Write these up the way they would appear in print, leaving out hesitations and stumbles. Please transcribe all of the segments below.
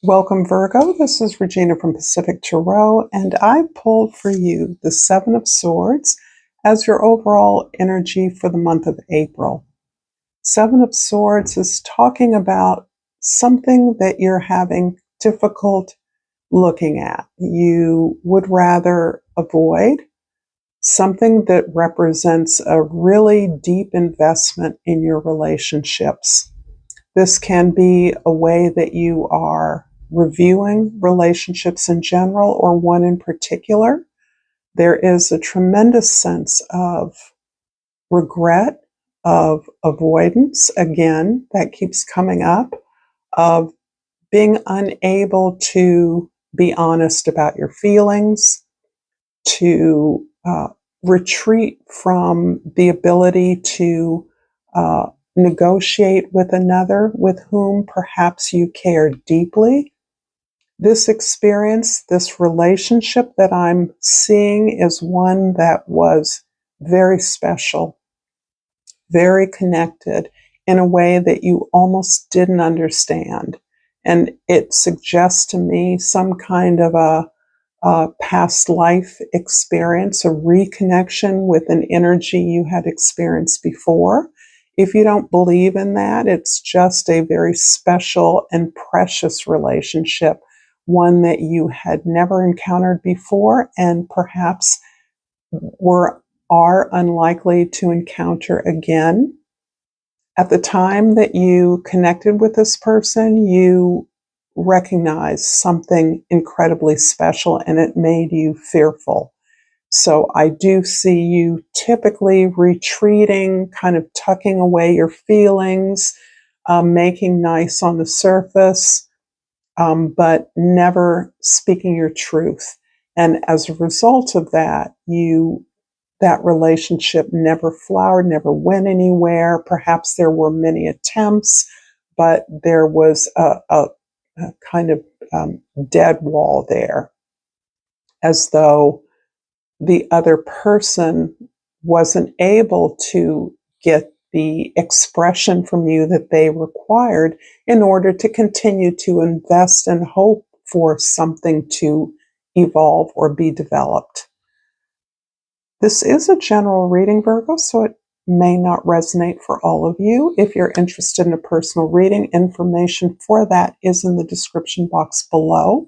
Welcome, Virgo. This is Regina from Pacific Tarot, and I pulled for you the Seven of Swords as your overall energy for the month of April. Seven of Swords is talking about something that you're having difficult looking at. You would rather avoid something that represents a really deep investment in your relationships. This can be a way that you are reviewing relationships in general or one in particular. There is a tremendous sense of regret, of avoidance, again, that keeps coming up, of being unable to be honest about your feelings, to retreat from the ability to negotiate with another with whom perhaps you care deeply. This experience, this relationship that I'm seeing is one that was very special, very connected in a way that you almost didn't understand. And it suggests to me some kind of a past life experience, a reconnection with an energy you had experienced before. If you don't believe in that, it's just a very special and precious relationship, one that you had never encountered before and perhaps are unlikely to encounter again. At the time that you connected with this person, you recognized something incredibly special and it made you fearful. So I do see you typically retreating, kind of tucking away your feelings, making nice on the surface, but never speaking your truth. And as a result of that, that relationship never flowered, never went anywhere. Perhaps there were many attempts, but there was a kind of dead wall there, as though the other person wasn't able to get the expression from you that they required in order to continue to invest and hope for something to evolve or be developed. This is a general reading, Virgo, so it may not resonate for all of you. If you're interested in a personal reading, information for that is in the description box below.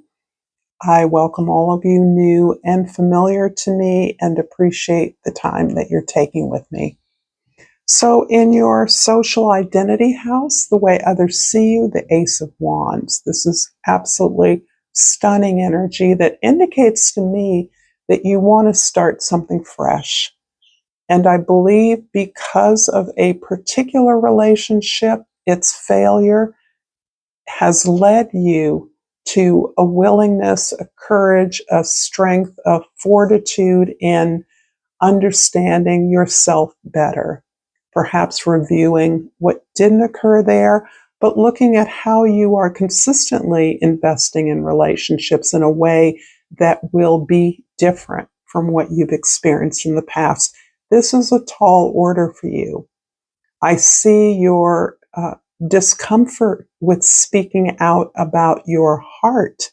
I welcome all of you new and familiar to me and appreciate the time that you're taking with me. So in your social identity house, the way others see you, the Ace of Wands. This is absolutely stunning energy that indicates to me that you want to start something fresh. And I believe because of a particular relationship, its failure has led you to a willingness, a courage, a strength, a fortitude in understanding yourself better. Perhaps reviewing what didn't occur there, but looking at how you are consistently investing in relationships in a way that will be different from what you've experienced in the past. This is a tall order for you. I see your discomfort with speaking out about your heart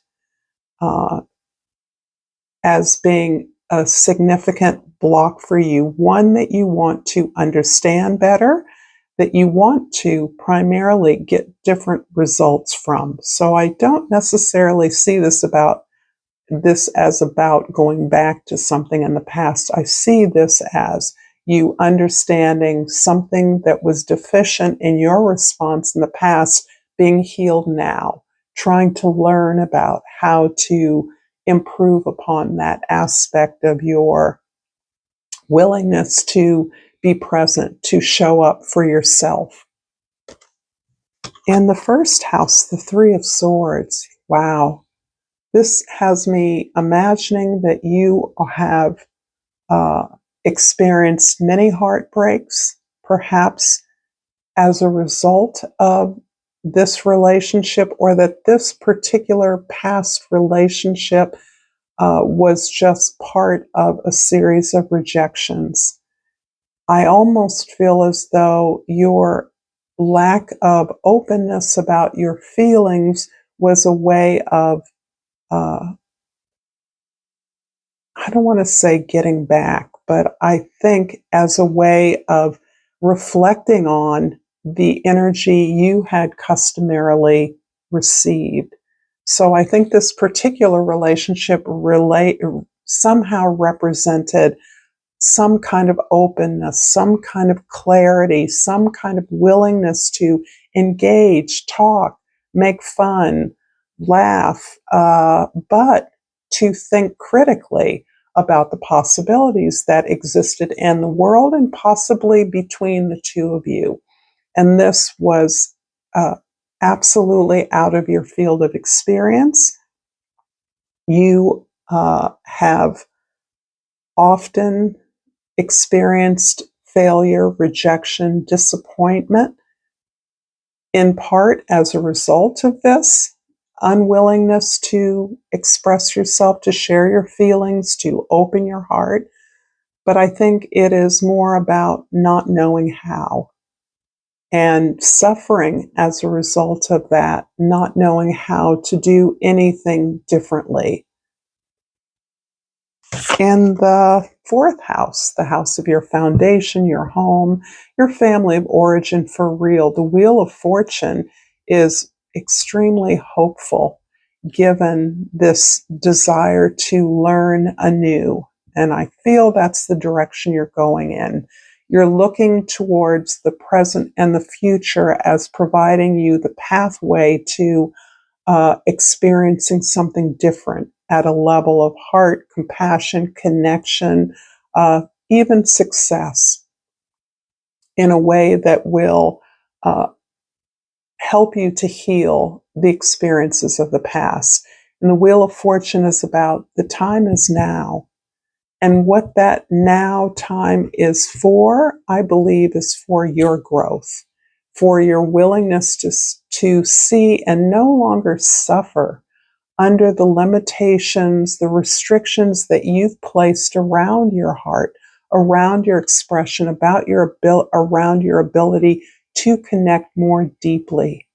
as being a significant block for you, one that you want to understand better, that you want to primarily get different results from. So I don't necessarily see this as about going back to something in the past. I see this as you understanding something that was deficient in your response in the past being healed now, trying to learn about how to improve upon that aspect of your willingness to be present, to show up for yourself. In the first house, the Three of Swords, wow. This has me imagining that you have experienced many heartbreaks, perhaps as a result of this relationship, or that this particular past relationship was just part of a series of rejections. I almost feel as though your lack of openness about your feelings was a way of, I don't want to say getting back, but I think as a way of reflecting on the energy you had customarily received. So I think this particular relationship somehow represented some kind of openness, some kind of clarity, some kind of willingness to engage, talk, make fun, laugh, but to think critically about the possibilities that existed in the world and possibly between the two of you. And this was absolutely out of your field of experience. You have often experienced failure, rejection, disappointment, in part as a result of this unwillingness to express yourself, to share your feelings, to open your heart. But I think it is more about not knowing how and suffering as a result of that, not knowing how to do anything differently. In the fourth house, the house of your foundation, your home, your family of origin for real, the Wheel of Fortune is extremely hopeful given this desire to learn anew. And I feel that's the direction you're going in. You're looking towards the present and the future as providing you the pathway to experiencing something different at a level of heart, compassion, connection, even success in a way that will help you to heal the experiences of the past. And the Wheel of Fortune is about the time is now. And what that now time is for, I believe, is for your growth, for your willingness to see and no longer suffer under the limitations, the restrictions that you've placed around your heart, around your expression, around your ability to connect more deeply.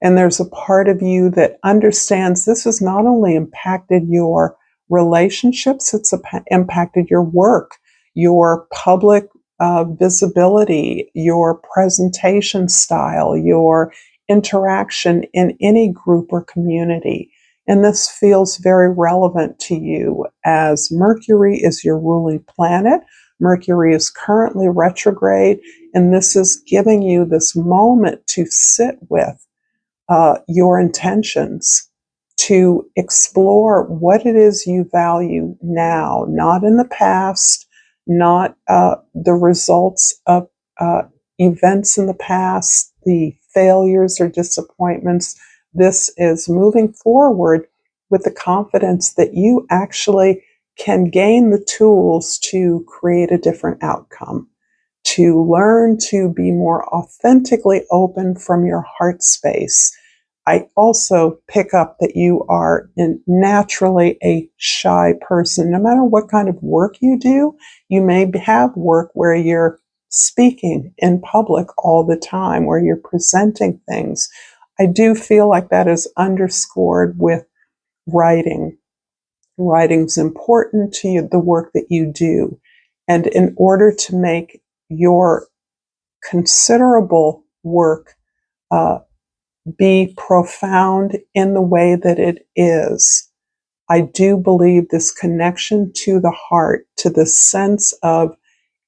And there's a part of you that understands this has not only impacted your relationships, it's impacted your work, your public visibility, your presentation style, your interaction in any group or community. And this feels very relevant to you as Mercury is your ruling planet. Mercury is currently retrograde, and this is giving you this moment to sit with your intentions, to explore what it is you value now, not in the past, not the results of events in the past, the failures or disappointments. This is moving forward with the confidence that you actually can gain the tools to create a different outcome, to learn to be more authentically open from your heart space. I also pick up that you are naturally a shy person. No matter what kind of work you do, you may have work where you're speaking in public all the time, where you're presenting things. I do feel like that is underscored with writing. Writing's important to you, the work that you do. And in order to make your considerable work be profound in the way that it is, I do believe this connection to the heart, to the sense of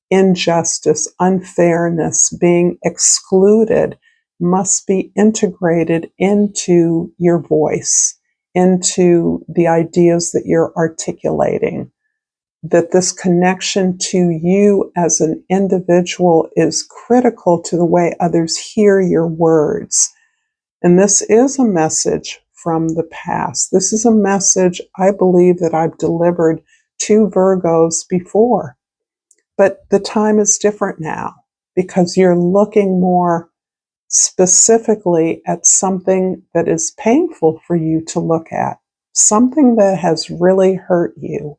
injustice, unfairness, being excluded, must be integrated into your voice, into the ideas that you're articulating. That this connection to you as an individual is critical to the way others hear your words. And this is a message from the past. This is a message I believe that I've delivered to Virgos before. But the time is different now because you're looking more specifically at something that is painful for you to look at, something that has really hurt you,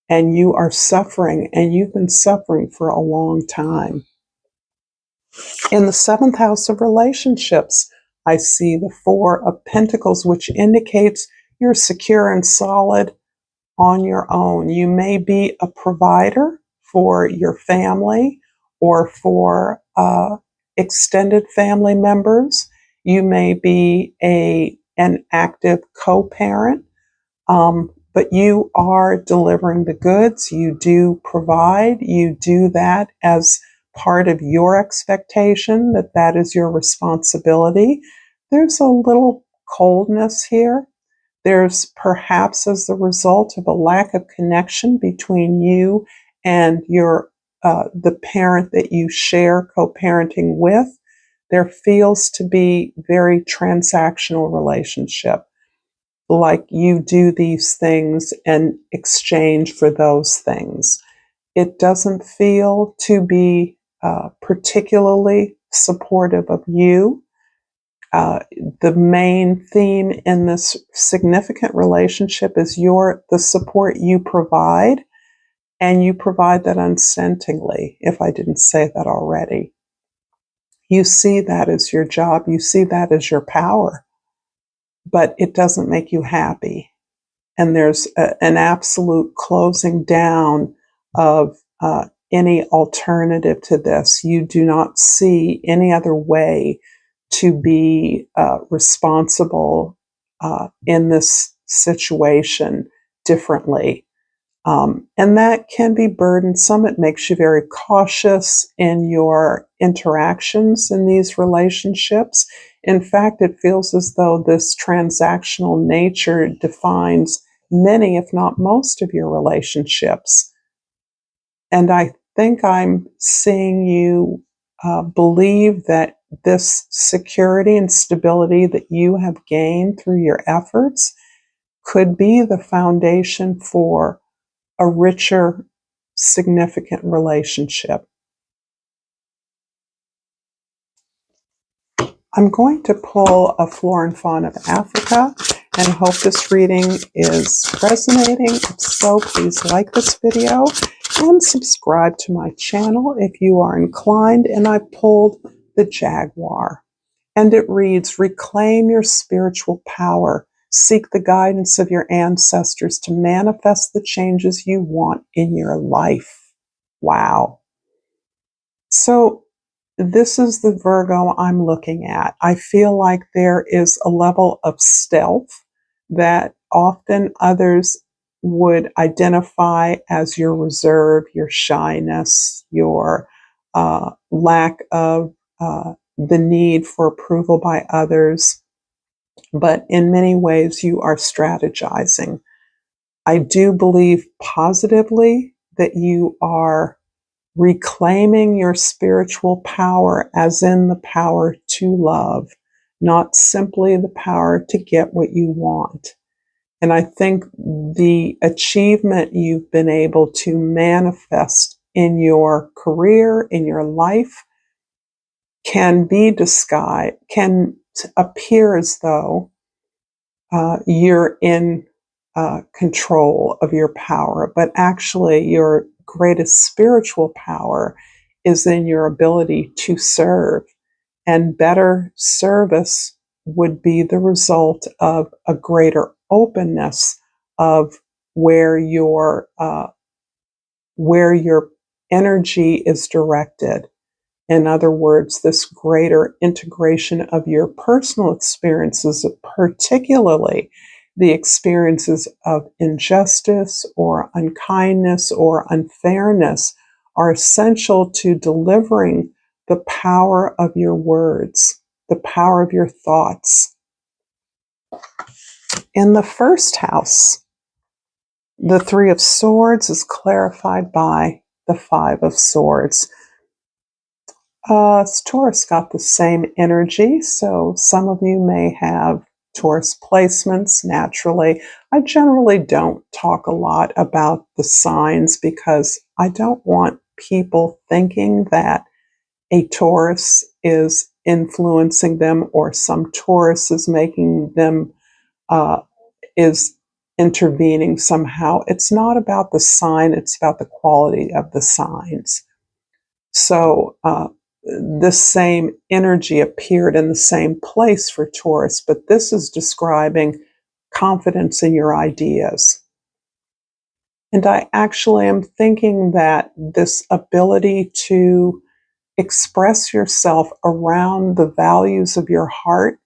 and you are suffering, and you've been suffering for a long time. In the seventh house of relationships, I see the Four of Pentacles, which indicates you're secure and solid on your own. You may be a provider for your family or for extended family members. You may be an active co-parent, but you are delivering the goods. You do provide. You do that as part of your expectation that that is your responsibility. There's a little coldness here. There's perhaps as the result of a lack of connection between you and your the parent that you share co-parenting with. There feels to be very transactional relationship, like you do these things in exchange for those things. It doesn't feel to be particularly supportive of you. The main theme in this significant relationship is the support you provide, and you provide that unstintingly, if I didn't say that already. You see that as your job, you see that as your power, but it doesn't make you happy. And there's an absolute closing down of any alternative to this. You do not see any other way to be responsible in this situation differently. And that can be burdensome. It makes you very cautious in your interactions in these relationships. In fact, it feels as though this transactional nature defines many, if not most, of your relationships. And I think I'm seeing you believe that this security and stability that you have gained through your efforts could be the foundation for a richer, significant relationship. I'm going to pull a Flora and Fauna of Africa and hope this reading is resonating. If so, please like this video and subscribe to my channel if you are inclined. And I pulled the Jaguar. And it reads, reclaim your spiritual power. Seek the guidance of your ancestors to manifest the changes you want in your life. Wow. So this is the Virgo I'm looking at. I feel like there is a level of stealth that often others would identify as your reserve, your shyness, your lack of the need for approval by others. But in many ways, you are strategizing. I do believe positively that you are reclaiming your spiritual power, as in the power to love, not simply the power to get what you want. And I think the achievement you've been able to manifest in your career, in your life, can be disguised, can appear as though you're in control of your power, but actually your greatest spiritual power is in your ability to serve. And better service would be the result of a greater openness of where your energy is directed. In other words, this greater integration of your personal experiences, particularly the experiences of injustice or unkindness or unfairness, are essential to delivering the power of your words, the power of your thoughts. In the first house, the Three of Swords is clarified by the Five of Swords. Taurus got the same energy, so some of you may have Taurus placements naturally. I generally don't talk a lot about the signs because I don't want people thinking that a Taurus is influencing them or some Taurus is making them, is intervening somehow. It's not about the sign, it's about the quality of the signs. So the same energy appeared in the same place for Taurus, but this is describing confidence in your ideas. And I actually am thinking that this ability to express yourself around the values of your heart,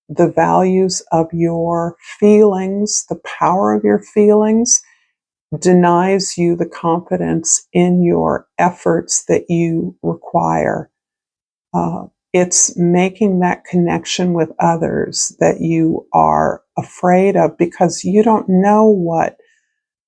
the values of your feelings, the power of your feelings, denies you the confidence in your efforts that you require. It's making that connection with others that you are afraid of because you don't know what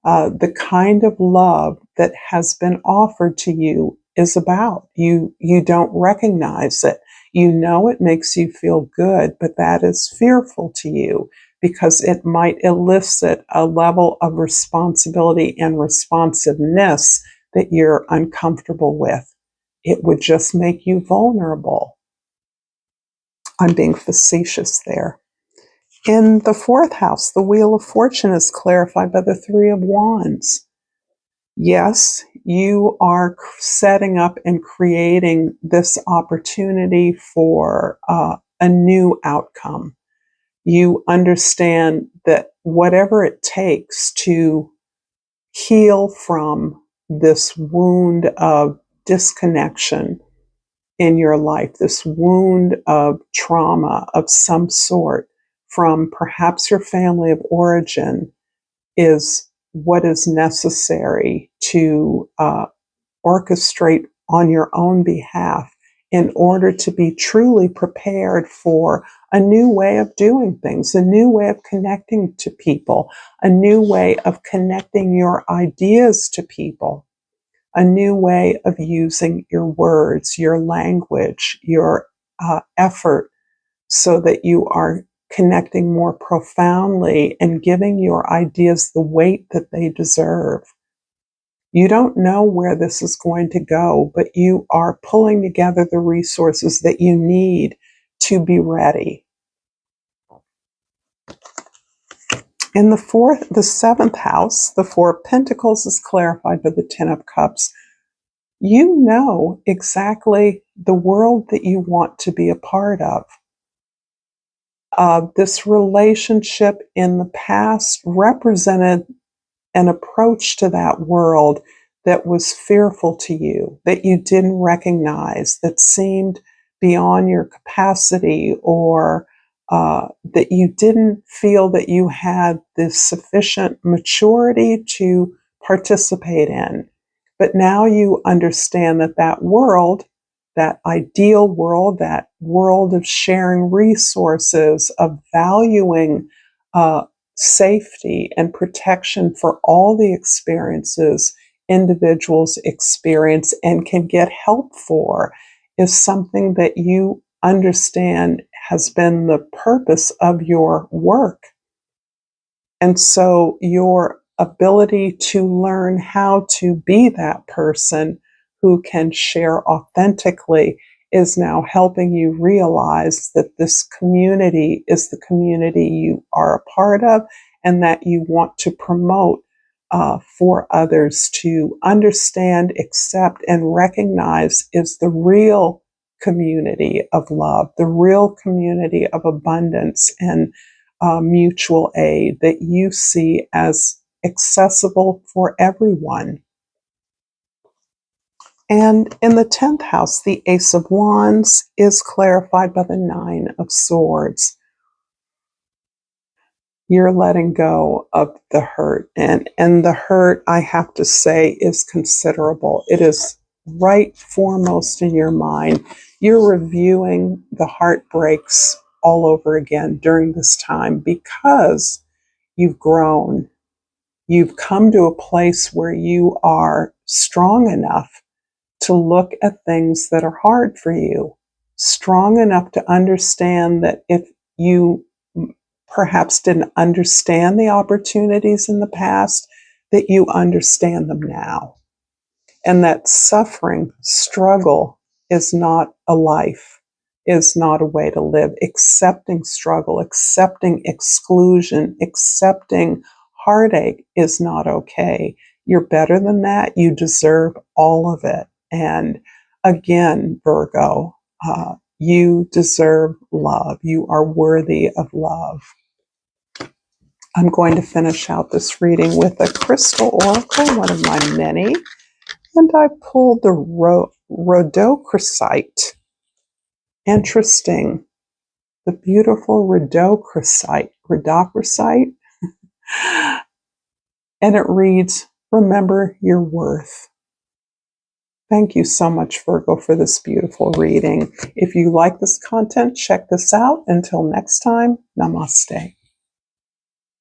the kind of love that has been offered to you is about. You don't recognize it. You know it makes you feel good, but that is fearful to you because it might elicit a level of responsibility and responsiveness that you're uncomfortable with. It would just make you vulnerable. I'm being facetious there. In the fourth house, the Wheel of Fortune is clarified by the Three of Wands. Yes, you are setting up and creating this opportunity for a new outcome. You understand that whatever it takes to heal from this wound of disconnection in your life, this wound of trauma of some sort from perhaps your family of origin, is what is necessary to orchestrate on your own behalf in order to be truly prepared for a new way of doing things, a new way of connecting to people, a new way of connecting your ideas to people, a new way of using your words, your language, your effort, so that you are connecting more profoundly and giving your ideas the weight that they deserve. You don't know where this is going to go, but you are pulling together the resources that you need to be ready. In the seventh house, the Four of Pentacles is clarified by the Ten of Cups. You know exactly the world that you want to be a part of. This relationship in the past represented an approach to that world that was fearful to you, that you didn't recognize, that seemed beyond your capacity, or that you didn't feel that you had the sufficient maturity to participate in. But now you understand that that world, that ideal world, that world of sharing resources, of valuing safety and protection for all the experiences individuals experience and can get help for, is something that you understand has been the purpose of your work. And so your ability to learn how to be that person who can share authentically is now helping you realize that this community is the community you are a part of and that you want to promote for others to understand, accept, and recognize is the real community of love, the real community of abundance and mutual aid that you see as accessible for everyone. And in the 10th house, the Ace of Wands is clarified by the Nine of Swords. You're letting go of the hurt. And the hurt, I have to say, is considerable. It is right foremost in your mind. You're reviewing the heartbreaks all over again during this time because you've grown. You've come to a place where you are strong enough to look at things that are hard for you, strong enough to understand that if you perhaps didn't understand the opportunities in the past, that you understand them now. And that suffering, struggle is not a life, is not a way to live. Accepting struggle, accepting exclusion, accepting heartache is not okay. You're better than that. You deserve all of it. And Again, Virgo, you deserve love. You are worthy of love. I'm going to finish out this reading with a crystal oracle, one of my many, and I pulled the rhodochrosite. Interesting. The beautiful rhodochrosite. And it reads, remember your worth. Thank you so much, Virgo, for this beautiful reading. If you like this content, check this out. Until next time, namaste.